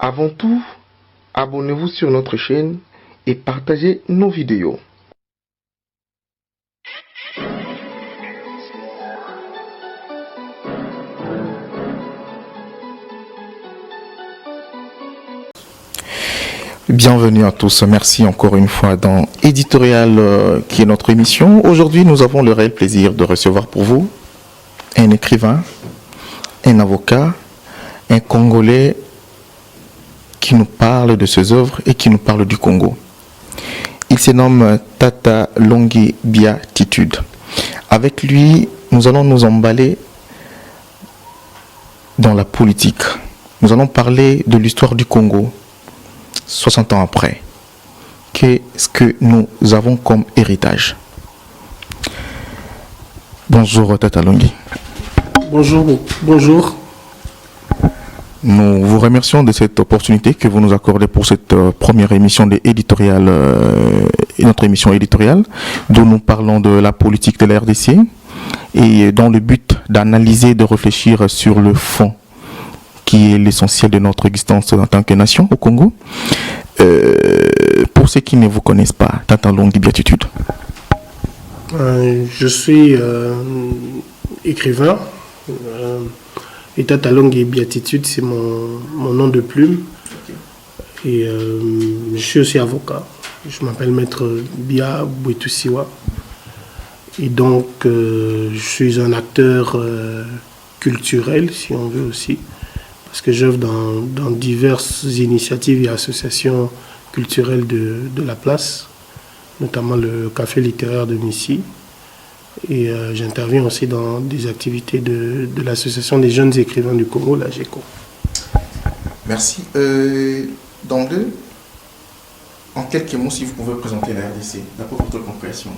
Avant tout, abonnez-vous sur notre chaîne et partagez nos vidéos. Bienvenue à tous, merci encore une fois dans Éditorial qui est notre émission. Aujourd'hui, nous avons le réel plaisir de recevoir pour vous un écrivain, un avocat, un Congolais qui nous parle de ses œuvres et qui nous parle du Congo. Il se nomme Tata Longi Béatitude. Avec lui, nous allons nous emballer dans la politique. Nous allons parler de l'histoire du Congo, 60 ans après. Qu'est-ce que nous avons comme héritage? Bonjour Tata Longi. Bonjour. Nous vous remercions de cette opportunité que vous nous accordez pour cette première émission d'éditorial, notre émission éditoriale, dont nous parlons de la politique de la RDC et dans le but d'analyser, de réfléchir sur le fond qui est l'essentiel de notre existence en tant que nation au Congo. Pour ceux qui ne vous connaissent pas, Tata Longi Béatitude. Je suis écrivain. Et Tata Longi Béatitude, c'est mon nom de plume. Et je suis aussi avocat. Je m'appelle Maître Bia Bouetoussiwa. Et donc, je suis un acteur culturel, si on veut aussi, parce que j'œuvre dans diverses initiatives et associations culturelles de la place, notamment le Café littéraire de Missy. Et j'interviens aussi dans des activités de l'Association des jeunes écrivains du Congo, la GECO. Merci. Donc, en quelques mots, si vous pouvez présenter la RDC, d'après votre compréhension.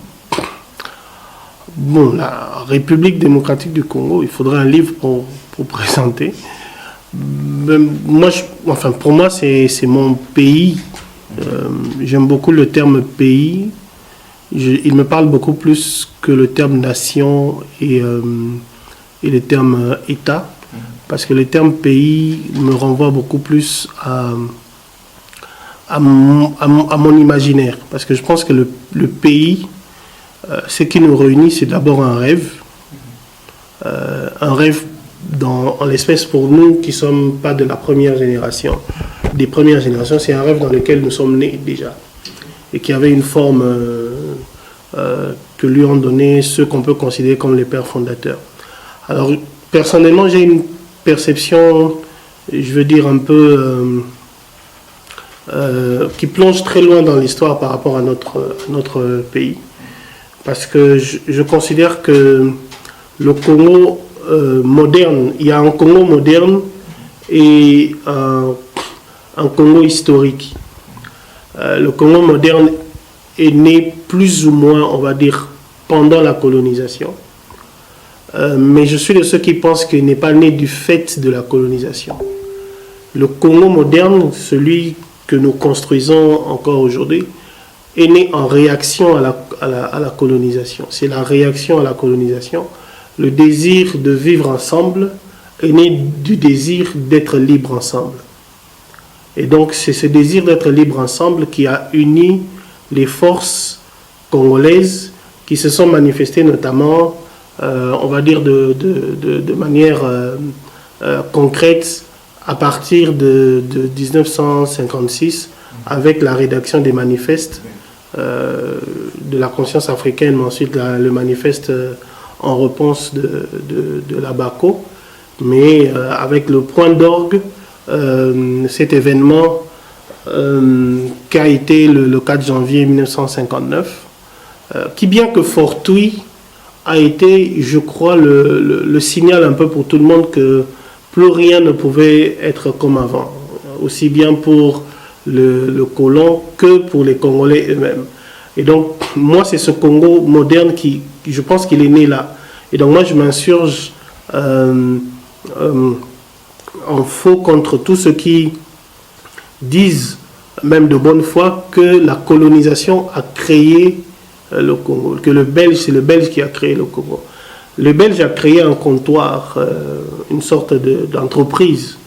Bon, la République démocratique du Congo, il faudrait un livre pour présenter. Pour moi, c'est mon pays. J'aime beaucoup le terme pays. Il me parle beaucoup plus que le terme nation et le terme État, parce que le terme pays me renvoie beaucoup plus à mon imaginaire, parce que je pense que le pays, ce qui nous réunit, c'est d'abord un rêve en l'espèce pour nous qui ne sommes pas de la première génération, des premières générations, c'est un rêve dans lequel nous sommes nés déjà, et qui avait une forme que lui ont donné ceux qu'on peut considérer comme les pères fondateurs. Alors, personnellement, j'ai une perception, je veux dire, un peu qui plonge très loin dans l'histoire par rapport à notre pays. Parce que je considère que le Congo moderne, il y a un Congo moderne et un Congo historique. Le Congo moderne est né plus ou moins, on va dire, pendant la colonisation. Mais je suis de ceux qui pensent qu'il n'est pas né du fait de la colonisation. Le Congo moderne, celui que nous construisons encore aujourd'hui, est né en réaction à la colonisation. C'est la réaction à la colonisation. Le désir de vivre ensemble est né du désir d'être libre ensemble. Et donc, c'est ce désir d'être libre ensemble qui a uni les forces congolaises qui se sont manifestées notamment, on va dire de manière concrète à partir de 1956 avec la rédaction des manifestes de la conscience africaine, mais ensuite le manifeste en réponse de la BACO, mais avec le point d'orgue, cet événement qui a été le 4 janvier 1959, qui bien que fortuit, a été, je crois, le signal un peu pour tout le monde que plus rien ne pouvait être comme avant, aussi bien pour le colon que pour les Congolais eux-mêmes. Et donc, moi, c'est ce Congo moderne qui, je pense qu'il est né là. Et donc, moi, je m'insurge en faux contre tous ceux qui disent, même de bonne foi, que la colonisation a créé le Congo, que c'est le Belge qui a créé le Congo. Le Belge a créé un comptoir, une sorte d'entreprise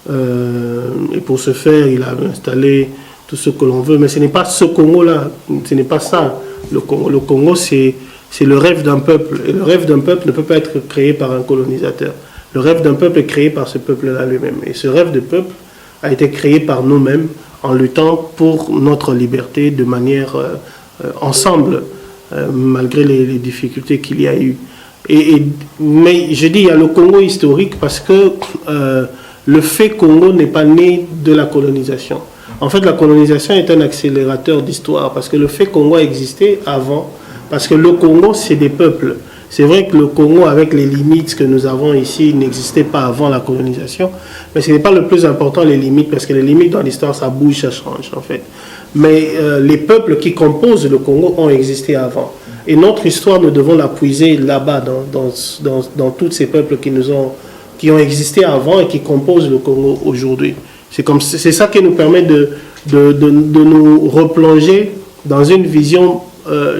Et pour ce faire, il a installé tout ce que l'on veut. Mais ce n'est pas ce Congo-là, ce n'est pas ça. Le Congo, c'est le rêve d'un peuple. Et le rêve d'un peuple ne peut pas être créé par un colonisateur. Le rêve d'un peuple est créé par ce peuple-là lui-même. Et ce rêve de peuple a été créé par nous-mêmes en luttant pour notre liberté de manière ensemble, malgré les difficultés qu'il y a eu. Mais je dis, il y a le Congo historique parce que le fait Congo n'est pas né de la colonisation. En fait, la colonisation est un accélérateur d'histoire parce que le fait Congo a existé avant, parce que le Congo, c'est des peuples. C'est vrai que le Congo, avec les limites que nous avons ici, n'existait pas avant la colonisation, mais ce n'est pas le plus important, les limites, parce que les limites dans l'histoire, ça bouge, ça change, en fait. Mais les peuples qui composent le Congo ont existé avant. Et notre histoire, nous devons la puiser là-bas, dans tous ces peuples qui ont existé avant et qui composent le Congo aujourd'hui. C'est ça qui nous permet de nous replonger dans une vision,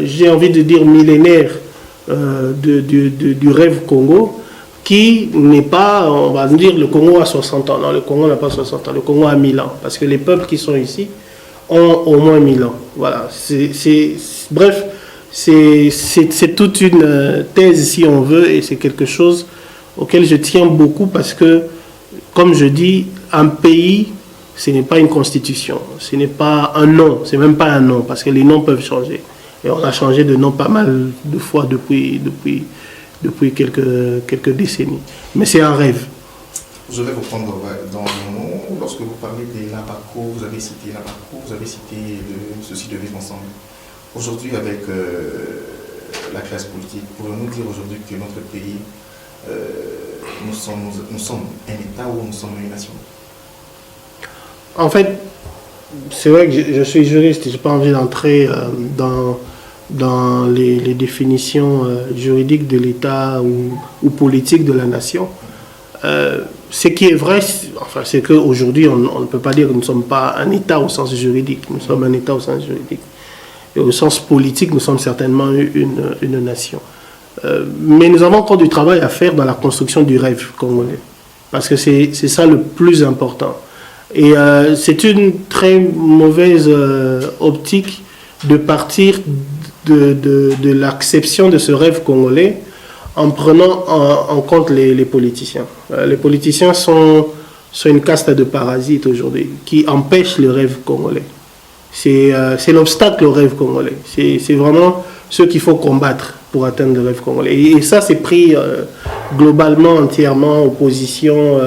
j'ai envie de dire millénaire, du rêve Congo, qui n'est pas, on va dire, le Congo a 60 ans. Non, le Congo n'a pas 60 ans, le Congo a 1000 ans. Parce que les peuples qui sont ici ont au moins 1000 ans. Voilà. Bref, c'est toute une thèse, si on veut, et c'est quelque chose auquel je tiens beaucoup parce que, comme je dis, un pays, ce n'est pas une constitution, ce n'est pas un nom, c'est même pas un nom, parce que les noms peuvent changer. Et on a changé de nom pas mal de fois depuis quelques décennies. Mais c'est un rêve. Je vais vous prendre dans mon nom. Lorsque vous parlez de l'Abaco, vous avez cité l'Abaco, vous avez cité ceci de vivre ensemble. Aujourd'hui, avec la classe politique, pourrions-nous dire aujourd'hui que notre pays, nous sommes un État ou nous sommes une nation? En fait, c'est vrai que je suis juriste et je n'ai pas envie d'entrer dans les définitions juridiques de l'État ou politiques de la nation. Ce qui est vrai, enfin, c'est qu'aujourd'hui, on ne peut pas dire que nous ne sommes pas un État au sens juridique. Nous sommes un État au sens juridique. Et au sens politique, nous sommes certainement une nation. Mais nous avons encore du travail à faire dans la construction du rêve congolais. Parce que c'est ça le plus important. Et c'est une très mauvaise optique de partir de l'acception de ce rêve congolais en prenant en compte les politiciens. Les politiciens sont une caste de parasites aujourd'hui qui empêchent le rêve congolais. C'est l'obstacle au rêve congolais. C'est vraiment ce qu'il faut combattre pour atteindre le rêve congolais. Et ça, c'est pris globalement, entièrement, opposition.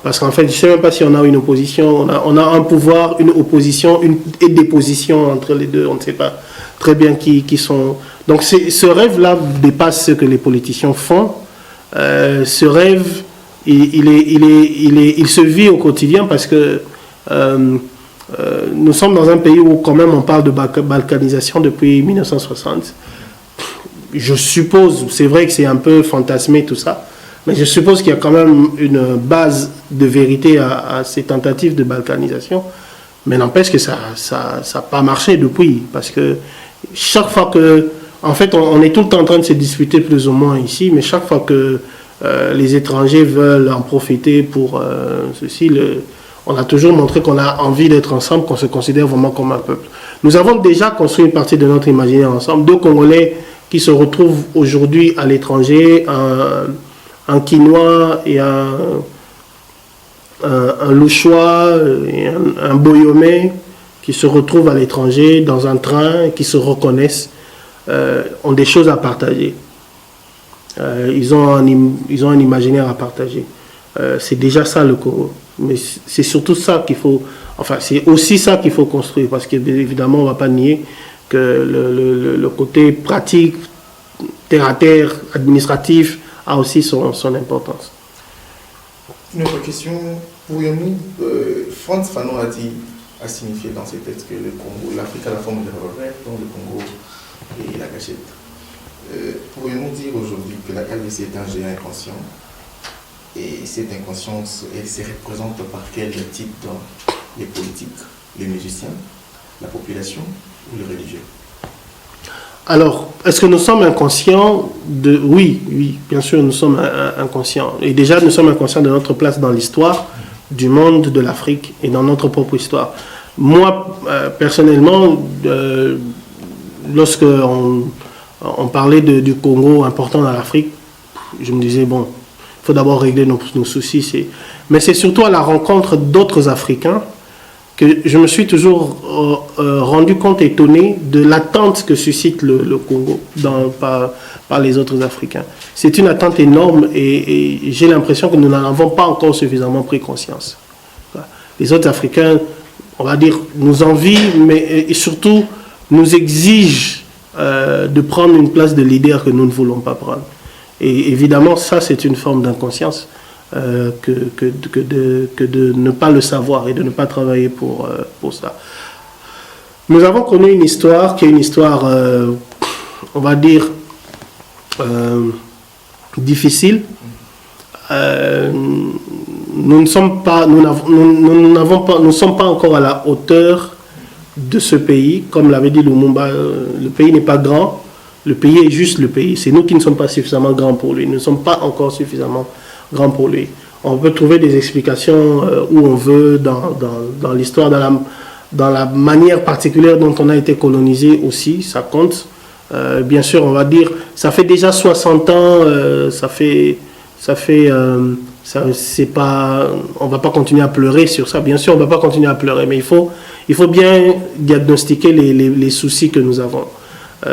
Parce qu'en fait, je ne sais même pas si on a une opposition. On a un pouvoir, une opposition et des positions entre les deux. On ne sait pas très bien qui sont... Donc ce rêve-là dépasse ce que les politiciens font. Ce rêve, il se vit au quotidien parce que nous sommes dans un pays où quand même on parle de balkanisation depuis 1960. Je suppose, c'est vrai que c'est un peu fantasmé tout ça, mais je suppose qu'il y a quand même une base de vérité à ces tentatives de balkanisation. Mais n'empêche que ça n'a pas marché depuis. Parce que chaque fois que... En fait, on est tout le temps en train de se disputer plus ou moins ici, mais chaque fois que les étrangers veulent en profiter pour ceci, on a toujours montré qu'on a envie d'être ensemble, qu'on se considère vraiment comme un peuple. Nous avons déjà construit une partie de notre imaginaire ensemble. 2 Congolais qui se retrouvent aujourd'hui à l'étranger, un Quinois et un Louchois et un Boyomé qui se retrouvent à l'étranger dans un train et qui se reconnaissent, ont des choses à partager. Ils ont un imaginaire à partager. C'est déjà ça le Congo. Mais c'est surtout ça qu'il faut... Enfin, c'est aussi ça qu'il faut construire parce qu'évidemment, on ne va pas nier que le côté pratique, terre-à-terre, administratif, a aussi son importance. Une autre question, pourrions-nous, Frantz Fanon a signifié dans ses textes que le Congo, l'Afrique a la forme de revers, dont le Congo et la cachette. Pourrions-nous dire aujourd'hui que la RDC est un géant inconscient et cette inconscience, elle se représente par quel type dans les politiques, les musiciens, la population ou les religieux? Alors, est-ce que nous sommes inconscients de... Oui, oui, bien sûr, nous sommes inconscients. Et déjà, nous sommes inconscients de notre place dans l'histoire du monde, de l'Afrique et dans notre propre histoire. Moi, personnellement, lorsque on parlait du Congo important dans l'Afrique, je me disais, bon, il faut d'abord régler nos soucis. Mais c'est surtout à la rencontre d'autres Africains que je me suis toujours rendu compte, étonné de l'attente que suscite le Congo par les autres Africains. C'est une attente énorme et j'ai l'impression que nous n'en avons pas encore suffisamment pris conscience. Les autres Africains, on va dire, nous envient, mais et surtout nous exigent de prendre une place de leader que nous ne voulons pas prendre. Et évidemment, ça, c'est une forme d'inconscience. Que de ne pas le savoir et de ne pas travailler pour ça. Nous avons connu une histoire qui est une histoire, on va dire, difficile. Nous ne sommes pas encore à la hauteur de ce pays. Comme l'avait dit Lumumba, le pays n'est pas grand, le pays est juste le pays. C'est nous qui ne sommes pas suffisamment grands pour lui. Nous ne sommes pas encore suffisamment grand pour lui. On peut trouver des explications où on veut dans l'histoire, dans la manière particulière dont on a été colonisé aussi, ça compte. Bien sûr, on va dire, ça fait déjà 60 ans, c'est pas, on va pas continuer à pleurer sur ça. Bien sûr, on va pas continuer à pleurer, mais il faut bien diagnostiquer les soucis que nous avons.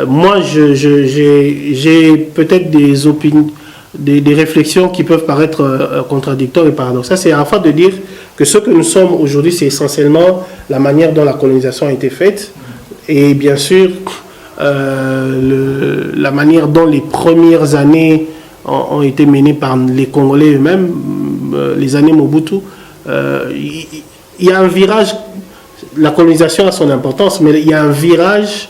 Moi, j'ai peut-être des opinions, des réflexions qui peuvent paraître contradictoires et paradoxales. C'est à la fois de dire que ce que nous sommes aujourd'hui, c'est essentiellement la manière dont la colonisation a été faite et bien sûr la manière dont les premières années ont été menées par les Congolais eux-mêmes, les années Mobutu. Il y a un virage, la colonisation a son importance, mais il y a un virage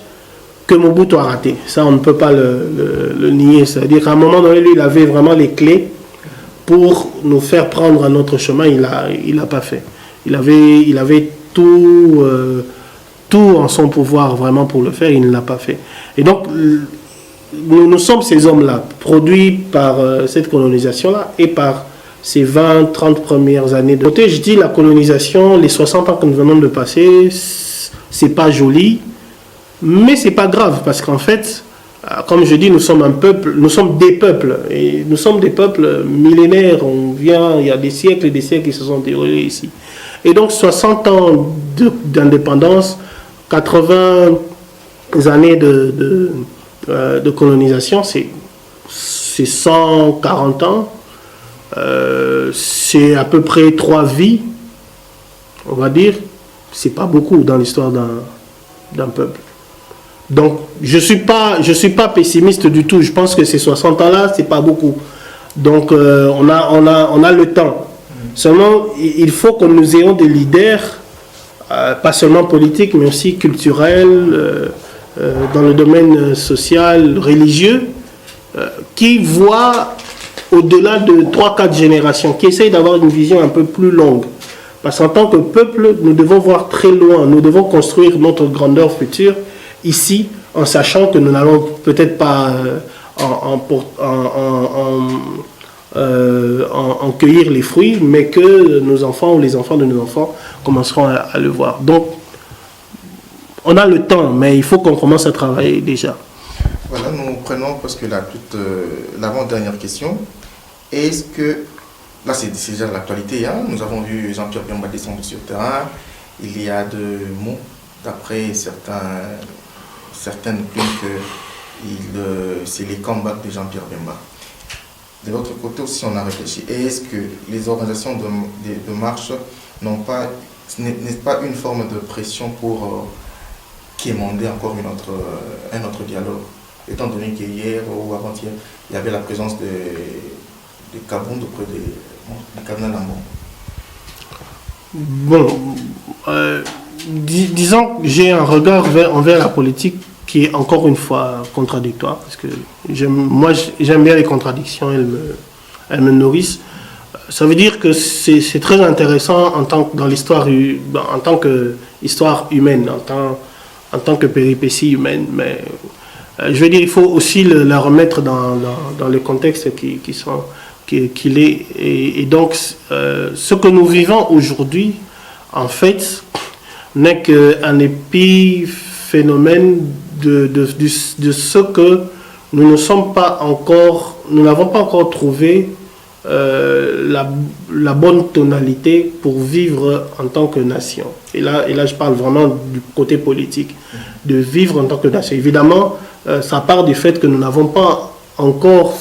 que Mobutu a raté. Ça, on ne peut pas le nier. C'est-à-dire qu'à un moment donné, lui, il avait vraiment les clés pour nous faire prendre un autre chemin. Il l'a pas fait. Il avait tout en son pouvoir vraiment pour le faire. Il ne l'a pas fait. Et donc, nous sommes ces hommes-là, produits par cette colonisation-là et par ces 20-30 premières années. De côté, je dis la colonisation, les 60 ans que nous venons de passer, c'est pas joli. Mais c'est pas grave parce qu'en fait, comme je dis, nous sommes un peuple, nous sommes des peuples et nous sommes des peuples millénaires. Il y a des siècles et des siècles qui se sont déroulés ici. Et donc 60 ans d'indépendance, 80 années de colonisation, c'est 140 ans. C'est à peu près 3 vies, on va dire. C'est pas beaucoup dans l'histoire d'un peuple. Donc, je suis pas pessimiste du tout. Je pense que ces 60 ans-là, c'est pas beaucoup. Donc, on a le temps. Seulement, il faut que nous ayons des leaders, pas seulement politiques, mais aussi culturels, dans le domaine social, religieux, qui voient au-delà de 3-4 générations, qui essayent d'avoir une vision un peu plus longue. Parce qu'en tant que peuple, nous devons voir très loin. Nous devons construire notre grandeur future ici, en sachant que nous n'allons peut-être pas en cueillir les fruits, mais que nos enfants ou les enfants de nos enfants commenceront à le voir. Donc, on a le temps, mais il faut qu'on commence à travailler déjà. Voilà, nous prenons parce que l'avant-dernière question. Est-ce que, là c'est déjà l'actualité, hein, nous avons vu Jean-Pierre Bemba descendre sur le terrain, il y a 2 mots, d'après certaines plumes que c'est les combats de Jean-Pierre Bemba. De l'autre côté aussi, on a réfléchi. Est-ce que les organisations de marche n'est pas une forme de pression pour quémander encore un autre dialogue, étant donné qu'hier ou avant-hier, il y avait la présence de Kabound auprès de Cardinal Ambon. Bon, disons que j'ai un regard envers la politique qui est encore une fois contradictoire, parce que j'aime bien les contradictions, elles me nourrissent. Ça veut dire que c'est très intéressant dans l'histoire, en tant qu'histoire humaine, en tant que péripétie humaine, mais je veux dire, il faut aussi la remettre dans le contexte qu'il est. Et donc, ce que nous vivons aujourd'hui, en fait, n'est qu'un épiphénomène de ce que nous ne sommes pas encore, nous n'avons pas encore trouvé la bonne tonalité pour vivre en tant que nation. Et là, je parle vraiment du côté politique, de vivre en tant que nation. Évidemment, ça part du fait que nous n'avons pas encore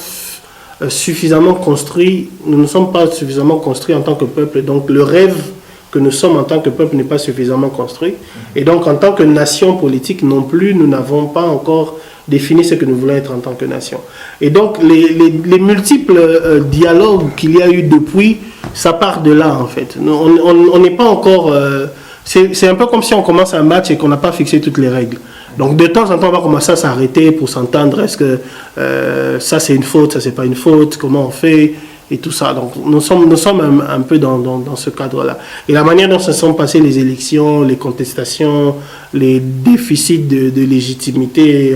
suffisamment construit, nous ne sommes pas suffisamment construits en tant que peuple. Donc le rêve que nous sommes en tant que peuple n'est pas suffisamment construit. Et donc en tant que nation politique non plus, nous n'avons pas encore définir ce que nous voulons être en tant que nation. Et donc, les multiples dialogues qu'il y a eu depuis, ça part de là, en fait. On n'est pas encore... c'est un peu comme si on commence un match et qu'on n'a pas fixé toutes les règles. Donc, de temps en temps, on va commencer à s'arrêter pour s'entendre. Est-ce que ça, c'est une faute, ça, c'est pas une faute? Comment on fait? Et tout ça. Donc, nous sommes un peu dans ce cadre-là. Et la manière dont se sont passées les élections, les contestations, les déficits de légitimité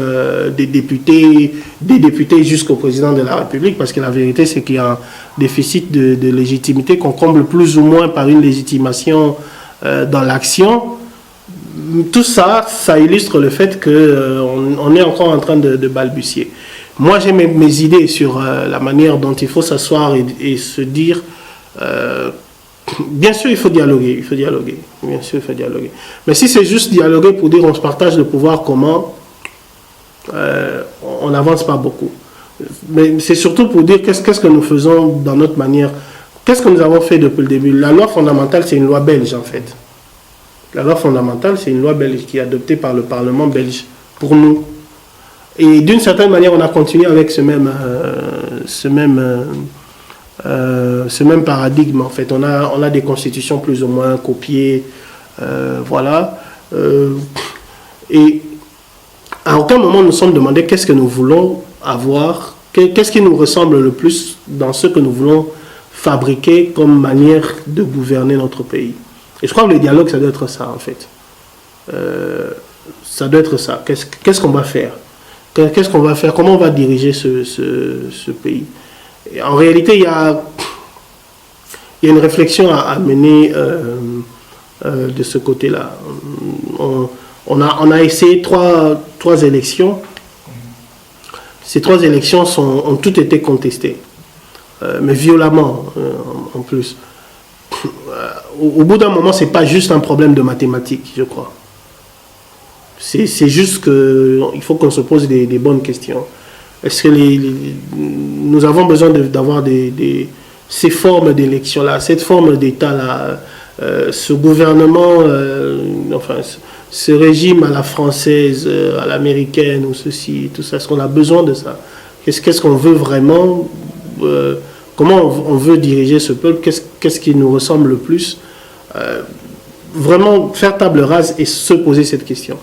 des députés jusqu'au président de la République, parce que la vérité, c'est qu'il y a un déficit de légitimité qu'on comble plus ou moins par une légitimation dans l'action. Tout ça, ça illustre le fait qu'on est encore en train de balbutier. Moi, j'ai mes idées sur la manière dont il faut s'asseoir et se dire... bien sûr, il faut dialoguer. Bien sûr, il faut dialoguer. Mais si c'est juste dialoguer pour dire on se partage le pouvoir, comment, on n'avance pas beaucoup. Mais c'est surtout pour dire qu'est-ce que nous faisons dans notre manière. Qu'est-ce que nous avons fait depuis le début? La loi fondamentale, c'est une loi belge, en fait. La loi fondamentale, c'est une loi belge qui est adoptée par le Parlement belge pour nous. Et d'une certaine manière, on a continué avec ce même paradigme. En fait, on a des constitutions plus ou moins copiées, voilà. Et à aucun moment nous sommes demandé qu'est-ce que nous voulons avoir, qu'est-ce qui nous ressemble le plus dans ce que nous voulons fabriquer comme manière de gouverner notre pays. Et je crois que le dialogue, ça doit être ça, en fait. Ça doit être ça. Qu'est-ce qu'on va faire? Qu'est-ce qu'on va faire? Comment on va diriger ce pays? Et en réalité, il y a une réflexion à mener de ce côté-là. On a essayé trois élections. Ces trois élections ont toutes été contestées, mais violemment en plus. Au bout d'un moment, ce n'est pas juste un problème de mathématiques, je crois. C'est juste qu'il faut qu'on se pose des bonnes questions. Est-ce que nous avons besoin d'avoir ces formes d'élection-là, cette forme d'État-là, ce gouvernement, enfin, ce régime à la française, à l'américaine, ou ceci, tout ça, est-ce qu'on a besoin de ça? Qu'est-ce qu'on veut vraiment? Comment on veut diriger ce peuple? Qu'est-ce qui nous ressemble le plus? Vraiment faire table rase et se poser cette question.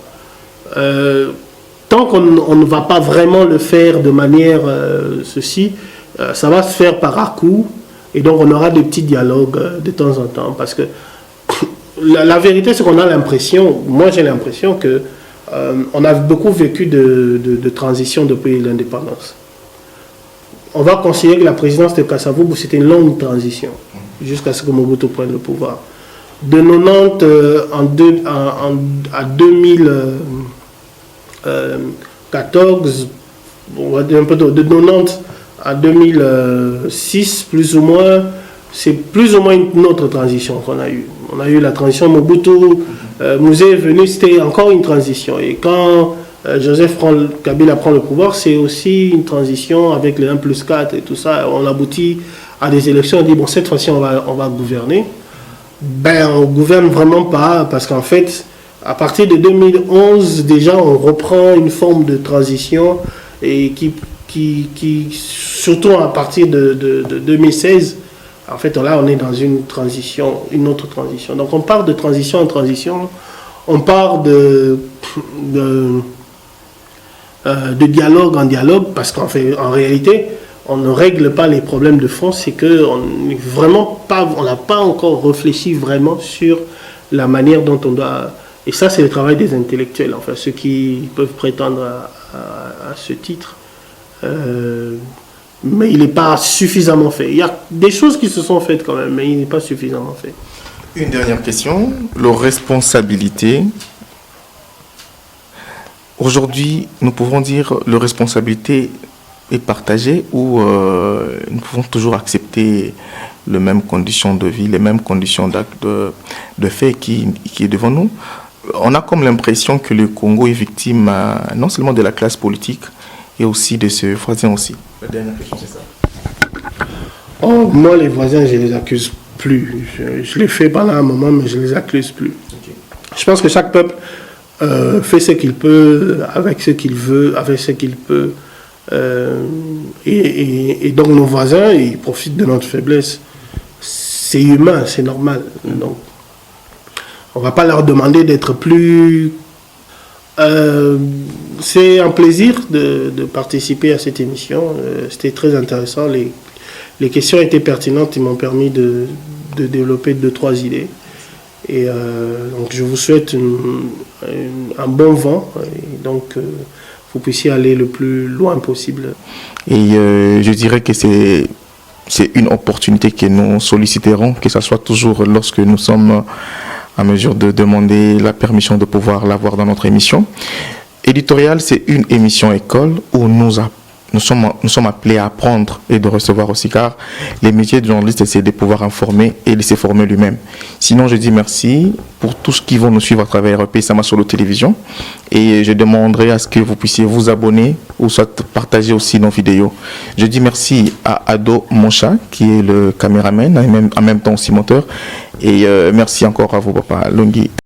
Tant qu'on ne va pas vraiment le faire de manière ça va se faire par à-coup, et donc on aura des petits dialogues de temps en temps, parce que la vérité, c'est qu'on a l'impression, moi j'ai l'impression que on a beaucoup vécu de transition depuis l'indépendance. On va considérer que la présidence de Kasavubu, c'était une longue transition, jusqu'à ce que Mobutu prenne le pouvoir. De 90 à 2014, on va dire un peu de 90 à 2006, plus ou moins, c'est plus ou moins une autre transition qu'on a eue. On a eu la transition Mobutu, Mouzé est venu, c'était encore une transition. Et quand Joseph Kabila prend le pouvoir, c'est aussi une transition avec le 1+4 et tout ça. On aboutit à des élections, on dit, bon, cette fois-ci, on va gouverner. Ben, on ne gouverne vraiment pas, parce qu'en fait, à partir de 2011, déjà, on reprend une forme de transition, et qui surtout à partir de 2016, en fait, là, on est dans une transition, une autre transition. Donc, on part de transition en transition, on part de dialogue en dialogue, parce qu'en fait, en réalité, on ne règle pas les problèmes de fond, c'est qu'on n'a pas encore réfléchi vraiment sur la manière dont on doit... Et ça, c'est le travail des intellectuels, enfin, ceux qui peuvent prétendre à ce titre. Mais il n'est pas suffisamment fait. Il y a des choses qui se sont faites quand même, mais il n'est pas suffisamment fait. Une dernière question, la responsabilité. Aujourd'hui, nous pouvons dire que la responsabilité est partagée ou nous pouvons toujours accepter les mêmes conditions de vie, les mêmes conditions d'acte de fait qui est devant nous. On a comme l'impression que le Congo est victime non seulement de la classe politique et aussi de ses voisins aussi. La dernière question, c'est ça. Oh, moi, les voisins, je ne les accuse plus. Je l'ai fait pendant un moment, mais je ne les accuse plus. Okay. Je pense que chaque peuple fait ce qu'il peut, avec ce qu'il veut, avec ce qu'il peut. Et donc nos voisins, ils profitent de notre faiblesse. C'est humain, c'est normal. Donc, on ne va pas leur demander d'être plus... c'est un plaisir de participer à cette émission. C'était très intéressant. Les questions étaient pertinentes. Ils m'ont permis de développer 2-3 idées. Et donc je vous souhaite un bon vent. Et donc vous puissiez aller le plus loin possible. Et je dirais que c'est une opportunité que nous solliciterons, que ce soit toujours lorsque nous sommes à mesure de demander la permission de pouvoir l'avoir dans notre émission. Éditorial, c'est une émission école où nous sommes appelés à apprendre et de recevoir aussi, car les métiers de journaliste, c'est de pouvoir informer et de se former lui-même. Sinon, je dis merci pour tous qui vont nous suivre à travers RP Sama Solo Télévision, et je demanderai à ce que vous puissiez vous abonner ou soit partager aussi nos vidéos. Je dis merci à Ado Moncha, qui est le caméraman, en même temps aussi monteur, et merci encore à vous, Papa Longhi.